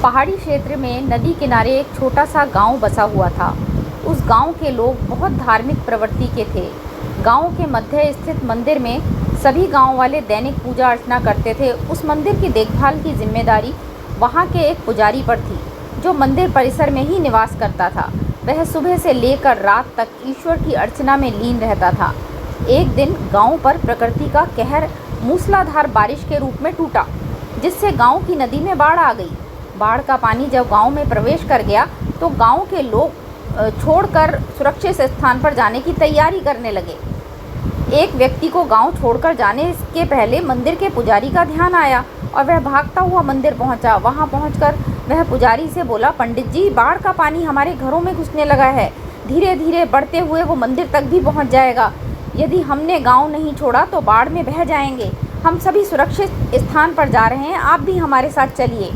पहाड़ी क्षेत्र में नदी किनारे एक छोटा सा गांव बसा हुआ था। उस गांव के लोग बहुत धार्मिक प्रवृत्ति के थे। गांव के मध्य स्थित मंदिर में सभी गांव वाले दैनिक पूजा अर्चना करते थे। उस मंदिर की देखभाल की जिम्मेदारी वहां के एक पुजारी पर थी, जो मंदिर परिसर में ही निवास करता था। वह सुबह से लेकर रात तक ईश्वर की अर्चना में लीन रहता था। एक दिन गांव पर प्रकृति का कहर मूसलाधार बारिश के रूप में टूटा, जिससे गांव की नदी में बाढ़ आ गई। बाढ़ का पानी जब गांव में प्रवेश कर गया तो गांव के लोग छोड़कर सुरक्षित स्थान पर जाने की तैयारी करने लगे। एक व्यक्ति को गांव छोड़कर जाने के पहले मंदिर के पुजारी का ध्यान आया और वह भागता हुआ मंदिर पहुंचा। वहां पहुंचकर वह पुजारी से बोला, पंडित जी, बाढ़ का पानी हमारे घरों में घुसने लगा है। धीरे धीरे बढ़ते हुए वो मंदिर तक भी पहुंच जाएगा। यदि हमने गांव नहीं छोड़ा तो बाढ़ में बह जाएंगे। हम सभी सुरक्षित स्थान पर जा रहे हैं, आप भी हमारे साथ चलिए।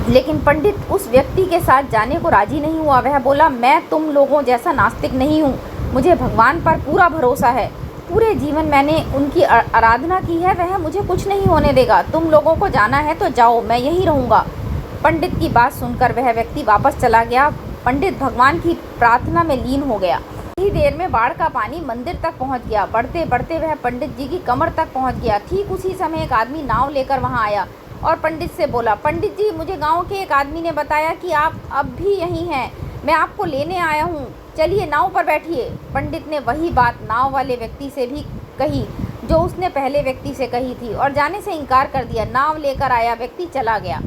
लेकिन पंडित उस व्यक्ति के साथ जाने को राजी नहीं हुआ। वह बोला, मैं तुम लोगों जैसा नास्तिक नहीं हूँ। मुझे भगवान पर पूरा भरोसा है। पूरे जीवन मैंने उनकी आराधना की है। वह मुझे कुछ नहीं होने देगा। तुम लोगों को जाना है तो जाओ, मैं यहीं रहूँगा। पंडित की बात सुनकर वह व्यक्ति वापस चला गया। पंडित भगवान की प्रार्थना में लीन हो गया। ही देर में बाढ़ का पानी मंदिर तक पहुंच गया। बढ़ते बढ़ते वह पंडित जी की कमर तक पहुंच गया। ठीक उसी समय एक आदमी नाव लेकर वहां आया और पंडित से बोला, पंडित जी, मुझे गांव के एक आदमी ने बताया कि आप अब भी यहीं हैं। मैं आपको लेने आया हूं, चलिए नाव पर बैठिए। पंडित ने वही बात नाव वाले व्यक्ति से भी कही जो उसने पहले व्यक्ति से कही थी और जाने से इनकार कर दिया। नाव लेकर आया व्यक्ति चला गया।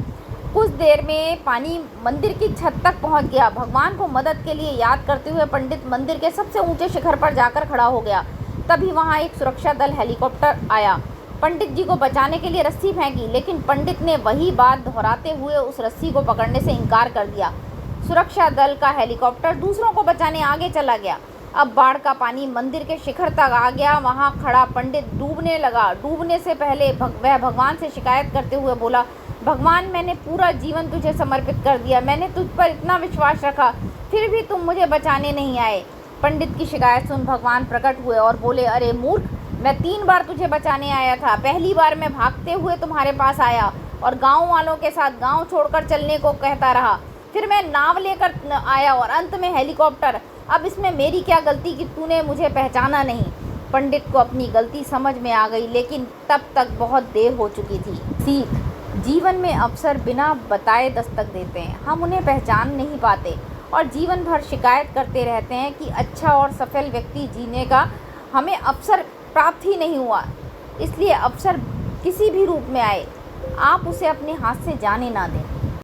कुछ देर में पानी मंदिर की छत तक पहुंच गया। भगवान को मदद के लिए याद करते हुए पंडित मंदिर के सबसे ऊंचे शिखर पर जाकर खड़ा हो गया। तभी वहां एक सुरक्षा दल हेलीकॉप्टर आया। पंडित जी को बचाने के लिए रस्सी फेंकी, लेकिन पंडित ने वही बात दोहराते हुए उस रस्सी को पकड़ने से इनकार कर दिया। सुरक्षा दल का हेलीकॉप्टर दूसरों को बचाने आगे चला गया। अब बाढ़ का पानी मंदिर के शिखर तक आ गया। वहां खड़ा पंडित डूबने लगा। डूबने से पहले वह भगवान से शिकायत करते हुए बोला, भगवान, मैंने पूरा जीवन तुझे समर्पित कर दिया। मैंने तुझ पर इतना विश्वास रखा, फिर भी तुम मुझे बचाने नहीं आए। पंडित की शिकायत सुन भगवान प्रकट हुए और बोले, अरे मूर्ख, मैं 3 बार तुझे बचाने आया था। पहली बार मैं भागते हुए तुम्हारे पास आया और गांव वालों के साथ गांव छोड़कर चलने को कहता रहा। फिर मैं नाव लेकर आया और अंत में हेलीकॉप्टर। अब इसमें मेरी क्या गलती कि तूने मुझे पहचाना नहीं। पंडित को अपनी गलती समझ में आ गई, लेकिन तब तक बहुत देर हो चुकी थी। सीख: जीवन में अवसर बिना बताए दस्तक देते हैं। हम उन्हें पहचान नहीं पाते और जीवन भर शिकायत करते रहते हैं कि अच्छा और सफल व्यक्ति जीने का हमें अवसर प्राप्त ही नहीं हुआ। इसलिए अवसर किसी भी रूप में आए, आप उसे अपने हाथ से जाने ना दें।